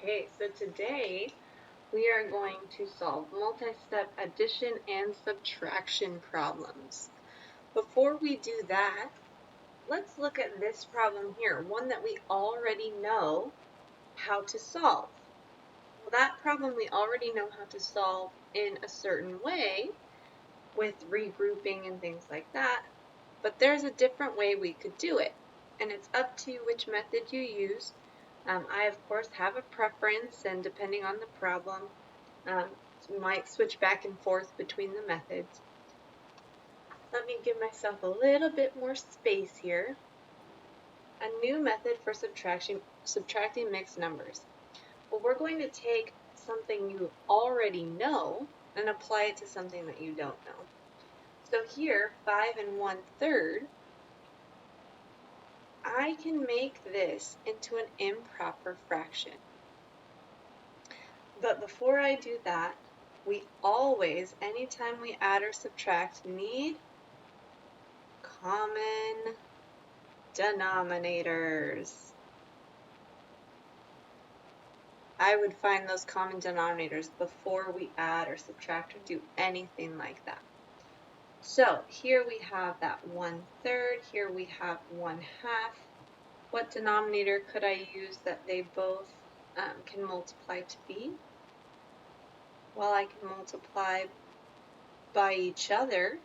Okay, so today we are going to solve multi-step addition and subtraction problems. Before we do that, let's look at this problem here, one that we already know how to solve. Well, that problem we already know how to solve in a certain way with regrouping and things like that, but there's a different way we could do it, and it's up to you which method you use. I, of course, have a preference, and depending on the problem, might switch back and forth between the methods. Let me give myself a little bit more space here. A new method for subtracting mixed numbers. Well, we're going to take something you already know and apply it to something that you don't know. So here, 5 1/3, I can make this into an improper fraction. But before I do that, we always, anytime we add or subtract, need common denominators. I would find those common denominators before we add or subtract or do anything like that. So here we have that 1/3, here we have 1/2. What denominator could I use that they both can multiply to be? Well, I can multiply by each other,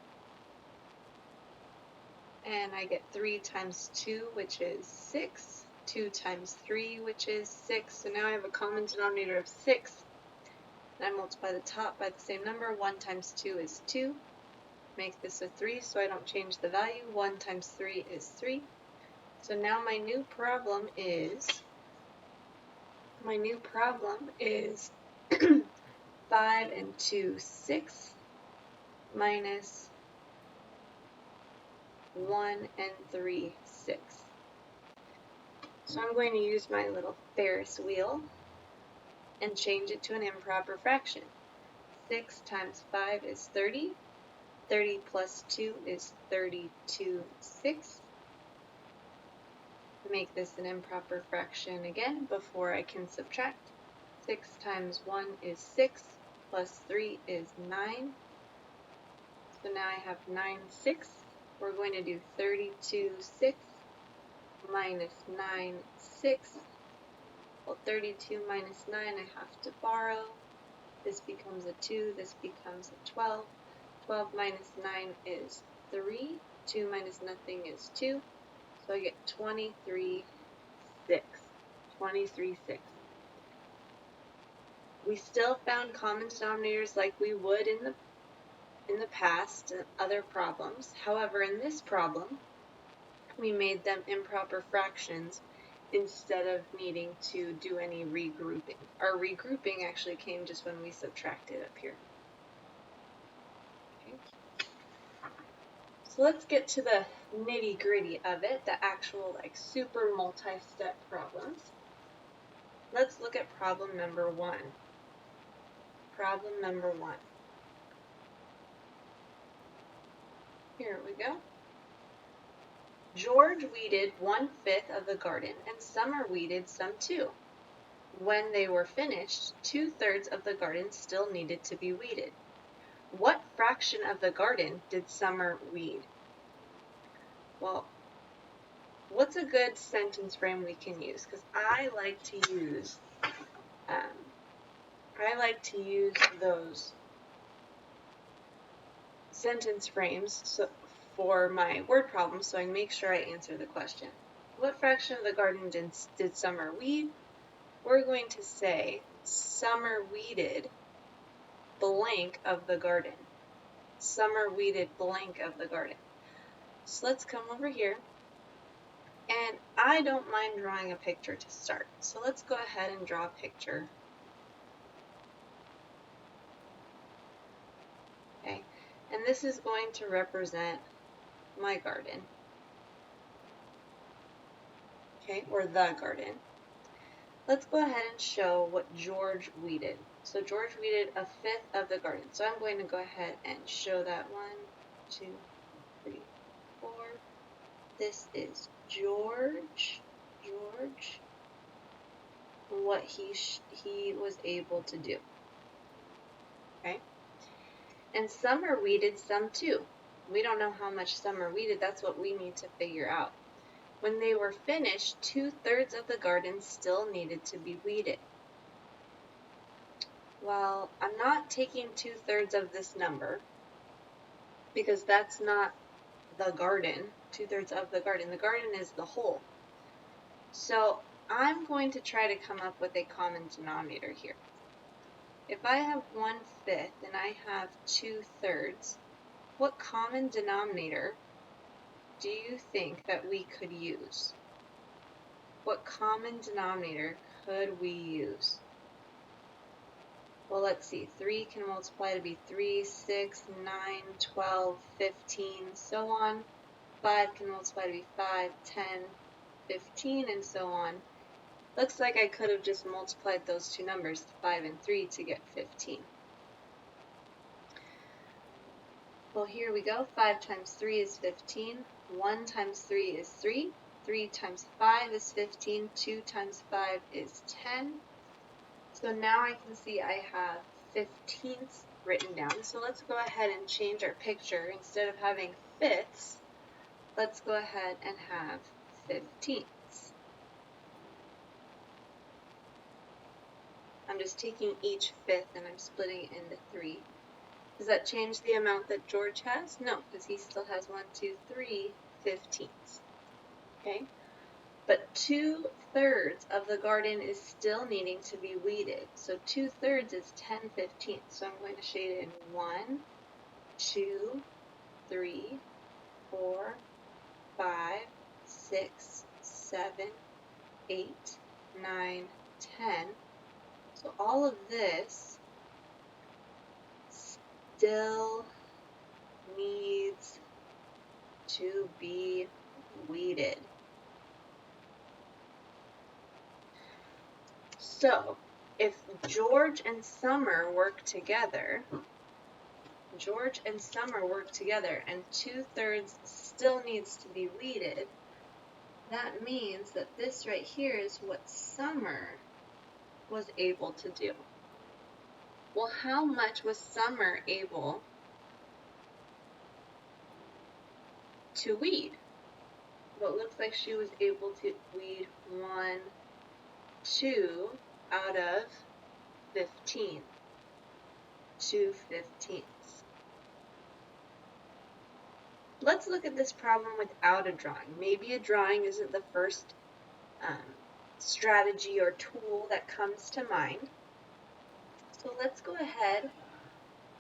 and I get 3 times 2, which is 6, 2 times 3, which is 6, so now I have a common denominator of 6, and I multiply the top by the same number. 1 times 2 is 2, make this a 3 so I don't change the value. 1 times 3 is 3, so now my new problem is 5 and 2, 6, minus 1 and 3, 6. So I'm going to use my little Ferris wheel and change it to an improper fraction. 6 times 5 is 30. 30 plus 2 is 32, 6. Make this an improper fraction again before I can subtract. 6 times 1 is 6, plus 3 is 9. So now I have 9 6. We're going to do 32 6 minus 9 6. Well, 32 minus 9 I have to borrow. This becomes a 2, this becomes a 12. 12 minus 9 is 3. 2 minus nothing is 2. So I get 23 6. 23 6. We still found common denominators like we would in the past in other problems. However, in this problem, we made them improper fractions instead of needing to do any regrouping. Our regrouping actually came just when we subtracted up here. Okay. So let's get to the nitty-gritty of it, the actual super multi-step problems. Let's look at problem number 1. Problem number 1. Here we go. George weeded 1/5 of the garden, and Summer weeded some too. When they were finished, 2/3 of the garden still needed to be weeded. What fraction of the garden did Summer weed? Well, what's a good sentence frame we can use? Because I like to use those sentence frames for my word problems, so I make sure I answer the question. What fraction of the garden did Summer weed? We're going to say Summer weeded blank of the garden. Summer weeded blank of the garden. So let's come over here, and I don't mind drawing a picture to start. So let's go ahead and draw a picture. Okay, and this is going to represent my garden. Okay, or the garden. Let's go ahead and show what George weeded. So George weeded 1/5 of the garden. So I'm going to go ahead and show that. 1, 2, 3, 4. This is George. what he was able to do. Okay? And Summer weeded some too. We don't know how much Summer weeded. That's what we need to figure out. When they were finished, 2/3 of the garden still needed to be weeded. Well, I'm not taking 2/3 of this number because that's not the garden, 2/3 of the garden. The garden is the whole. So I'm going to try to come up with a common denominator here. If I have 1/5 and I have 2/3, what common denominator do you think that we could use? What common denominator could we use? Well, let's see. 3 can multiply to be 3, 6, 9, 12, 15, so on. 5 can multiply to be 5, 10, 15, and so on. Looks like I could have just multiplied those two numbers, 5 and 3, to get 15. Well, here we go. 5 times 3 is 15. 1 times 3 is 3. 3 times 5 is 15. 2 times 5 is 10. So now I can see I have 15ths written down. So let's go ahead and change our picture. Instead of having fifths, let's go ahead and have 15ths. I'm just taking each fifth and I'm splitting it into 3. Does that change the amount that George has? No, because he still has 1, 2, 3 15ths. Okay? But 2/3 of the garden is still needing to be weeded. So 2/3 is 10 15ths. So I'm going to shade it in 1, 2, 3, 4, 5, 6, 7, 8, 9, 10. So all of this still needs to be weeded. So if George and Summer work together, and 2/3 still needs to be weeded, that means that this right here is what Summer was able to do. Well, how much was Summer able to weed? Well, it looks like she was able to weed 1, 2 out of 15. 2 15ths. Let's look at this problem without a drawing. Maybe a drawing isn't the first strategy or tool that comes to mind. So let's go ahead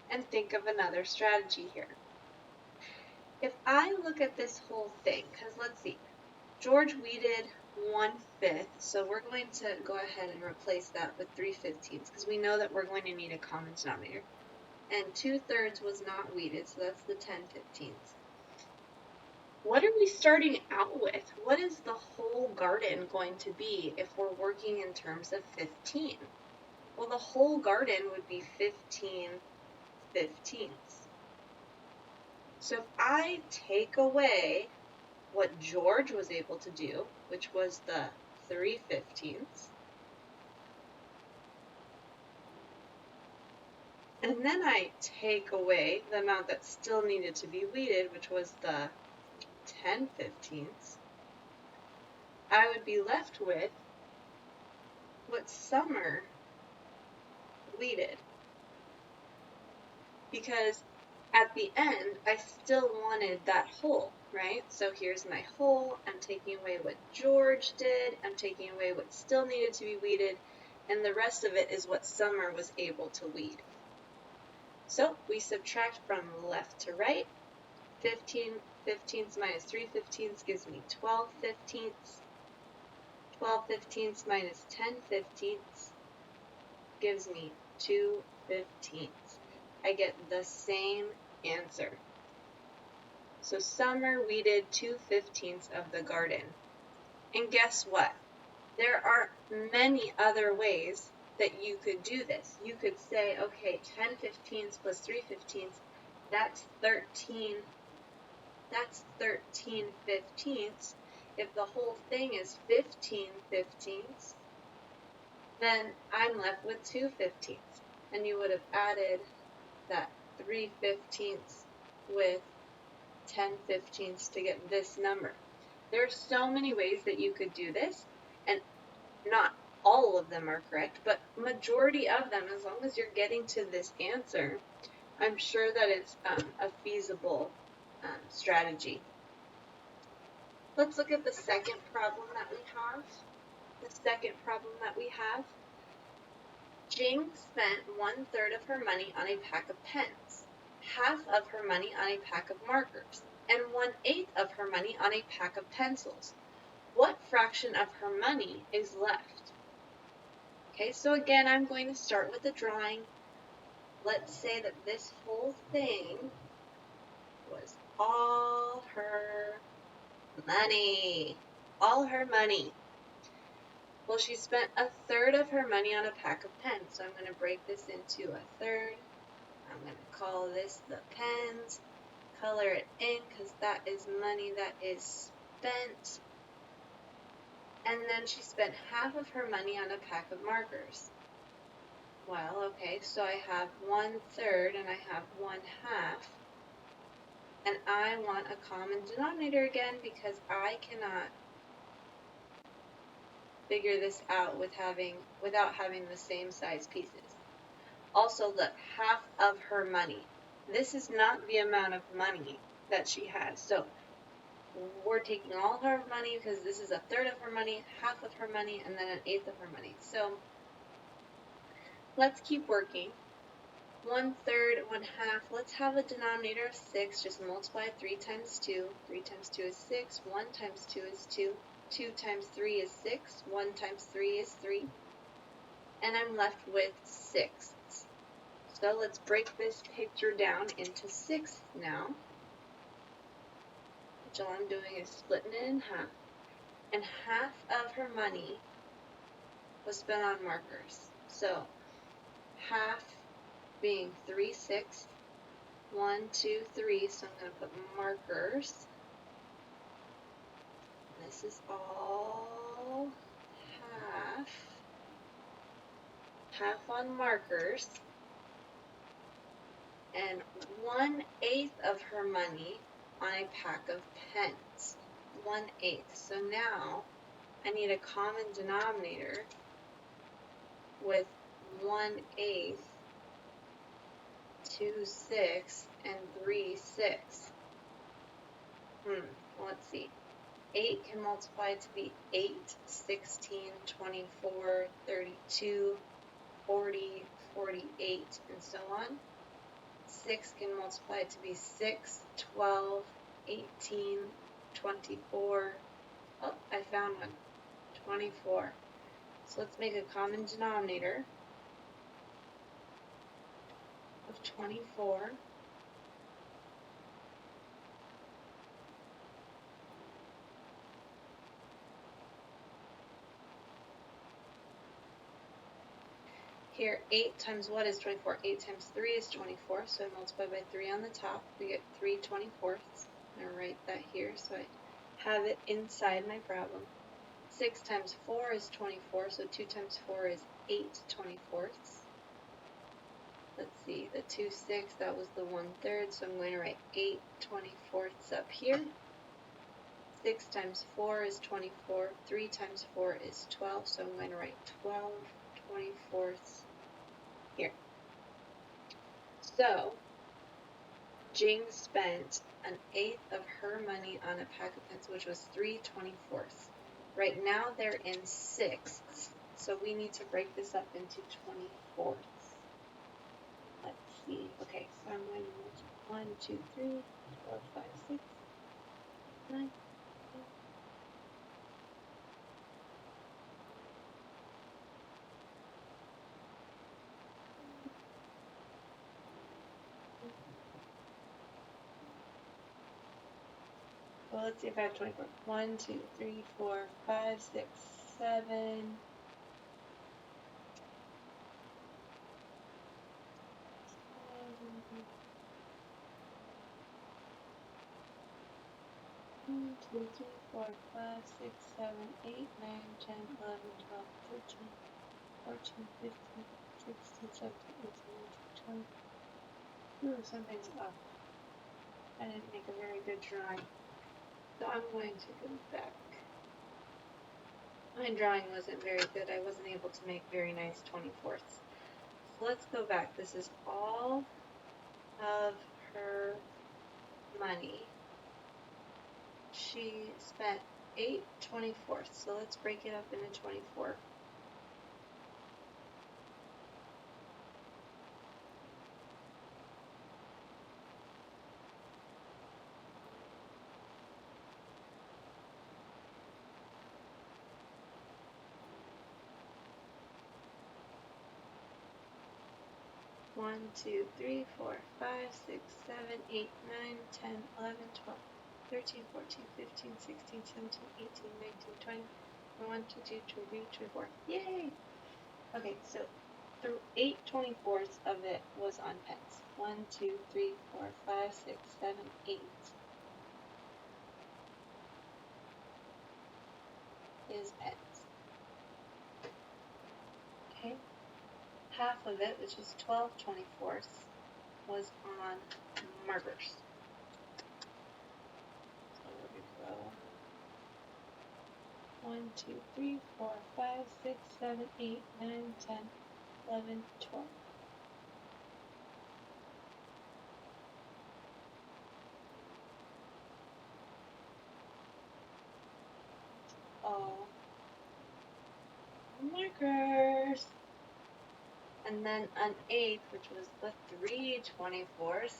and think of another strategy here. If I look at this whole thing, because let's see, George weeded 1/5, so we're going to go ahead and replace that with 3 15ths, because we know that we're going to need a common denominator. And 2/3 was not weeded, so that's the 10 15ths. What are we starting out with? What is the whole garden going to be if we're working in terms of 15? Well, the whole garden would be 15 15ths. So if I take away what George was able to do, which was the 3 15ths, and then I take away the amount that still needed to be weeded, which was the 10 15ths, I would be left with what Summer weeded. Because at the end, I still wanted that whole, right? So here's my whole. I'm taking away what George did. I'm taking away what still needed to be weeded. And the rest of it is what Summer was able to weed. So we subtract from left to right. 15 15ths minus 3 15ths gives me 12 15ths. 12 15ths minus 10 15ths gives me 2 15ths. I get the same answer. So Summer weeded 2 15ths of the garden. And guess what? There are many other ways that you could do this. You could say, okay, 10 15ths plus 3 15ths, that's 13 15ths. If the whole thing is 15 15ths, then I'm left with 2/15. And you would have added that 3/15 with 10/15 to get this number. There are so many ways that you could do this, and not all of them are correct, but majority of them, as long as you're getting to this answer, I'm sure that it's a feasible strategy. Let's look at the second problem that we have. The second problem that we have, Jing spent 1/3 of her money on a pack of pens, half of her money on a pack of markers, and 1/8 of her money on a pack of pencils. What fraction of her money is left? Okay, so again, I'm going to start with the drawing. Let's say that this whole thing was all her money. All her money. Well, she spent 1/3 of her money on a pack of pens, so I'm going to break this into 1/3. I'm going to call this the pens. Color it in because that is money that is spent. And then she spent half of her money on a pack of markers. Well, okay, so I have 1/3 and I have 1/2. And I want a common denominator again because I cannot figure this out without having the same size pieces. Also, look, half of her money. This is not the amount of money that she has. So we're taking all her money because this is 1/3 of her money, half of her money, and then 1/8 of her money. So let's keep working. 1/3, 1/2. Let's have a denominator of 6. Just multiply 3 times 2. 3 times 2 is 6. 1 times 2 is 2. 2 times 3 is 6. 1 times 3 is 3. And I'm left with 6ths. So let's break this picture down into 6ths now. Which all I'm doing is splitting it in half. And half of her money was spent on markers. So half being 3/6. 1, 2, 3. So I'm going to put markers. This is all half on markers, and 1/8 of her money on a pack of pens. 1/8. So now I need a common denominator with 1/8, 2, 6, and 3, 6. Let's see. 8 can multiply to be 8, 16, 24, 32, 40, 48, and so on. 6 can multiply to be 6, 12, 18, 24. Oh, I found one. 24. So let's make a common denominator of 24. Here, 8 times what is 24? 8 times 3 is 24, so I multiply by 3 on the top. We get 3 24ths. I'm going to write that here so I have it inside my problem. 6 times 4 is 24, so 2 times 4 is 8 24ths. Let's see, the 2, 6, that was the 1/3, so I'm going to write 8 24ths up here. 6 times 4 is 24, 3 times 4 is 12, so I'm going to write 12 24ths here. So, Jing spent 1/8 of her money on a pack of pens, which was 3 24ths. Right now they're in 6ths, so we need to break this up into 24ths. Let's see. Okay, so I'm going to multiply 1, 2, 3, 4, 5, 6, 9, 10. Well, let's see if I have 24. 1, 2, 3, 4, 5, 6, 7. 1, 2, 3, 4, 5, 6, 7, 8, 9, 10, 11, 12, 13, 14, 15, 16, 17, 18, 19, 20. Ooh, something's off. I didn't make a very good drawing. So I'm going to go back. My drawing wasn't very good. I wasn't able to make very nice 24ths. So let's go back. This is all of her money. She spent 8 24ths. So let's break it up into 24. One, 2, 3, 4, 5, 6, 7, 8, 9, 10, 11, 12, 13, 14, 15, 16, 17, 18, 19, 20, 21, 22, 23, 24. Yay! Okay, so 8 24ths of it was on pens. 1, 2, 3, 4, 5, 6, 7, 8 is pens. Okay, half of it, which is 12 24ths, was on markers. So we're going to go 1, 2, 3, 4, 5, 6, 7, 8, 9, 10, 11, 12. All markers. And then an eighth, which was the 3 24ths,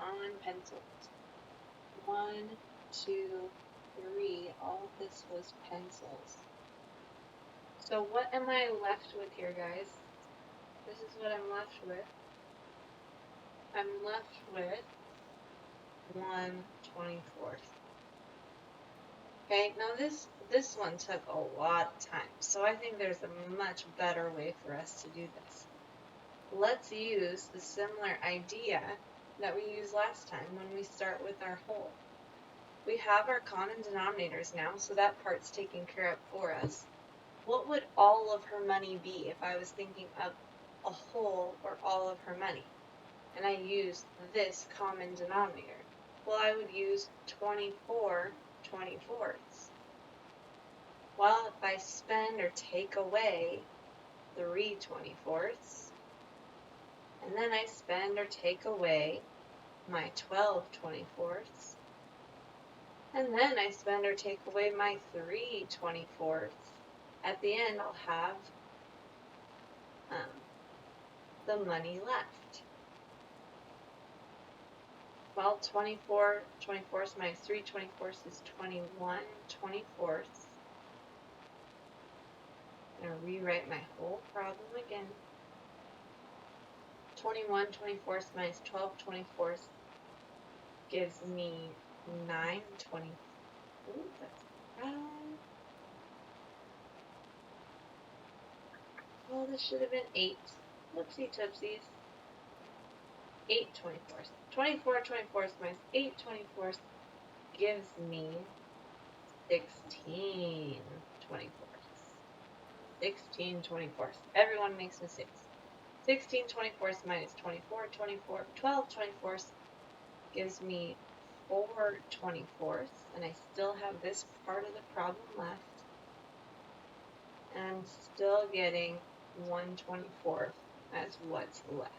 on pencils. 1, 2, 3. All of this was pencils. So what am I left with here, guys? This is what I'm left with. I'm left with 1 24th. Okay, now this one took a lot of time, so I think there's a much better way for us to do this. Let's use the similar idea that we used last time when we start with our whole. We have our common denominators now, so that part's taken care of for us. What would all of her money be if I was thinking of a whole or all of her money? And I used this common denominator. Well, I would use 24 24ths. Well, if I spend or take away 3 24ths, and then I spend or take away my 12 24ths, and then I spend or take away my 3 24ths, at the end I'll have the money left. Well, 24 24ths minus 3 24ths is 21 24ths. I'm going to rewrite my whole problem again. 21 24ths minus 12 24ths gives me 9 20. Ooh, that's wrong. Well, this should have been 8. Whoopsie toopsies. 8 24ths. 24 24ths minus 8 24ths gives me 16 24ths. 16 24ths. Everyone makes mistakes. 16 24ths minus 24 12 24ths gives me 4 24ths, and I still have this part of the problem left. And I'm still getting 1 24th as what's left.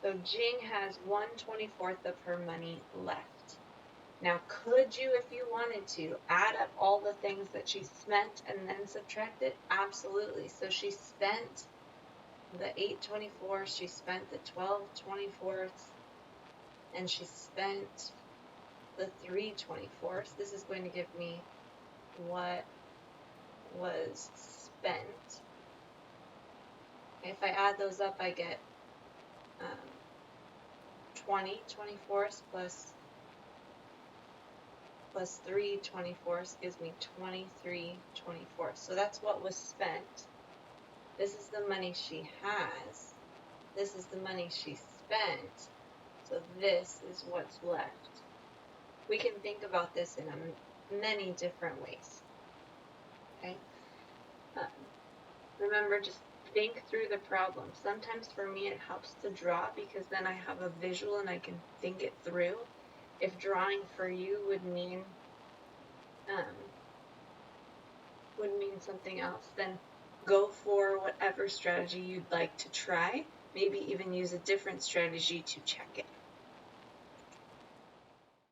So Jing has 1 24th of her money left. Now, could you, if you wanted to, add up all the things that she spent and then subtract it? Absolutely. So she spent the 8 24ths, she spent the 12 24ths, and she spent the 3 24ths. This is going to give me what was spent. If I add those up, I get 20 24ths plus 3 24ths gives me 23 24ths. So that's what was spent. This is the money she has. This is the money she spent. So this is what's left. We can think about this in many different ways. Okay. remember, just think through the problem. Sometimes for me it helps to draw because then I have a visual and I can think it through. If drawing for you would mean something else, then go for whatever strategy you'd like to try. Maybe even use a different strategy to check it.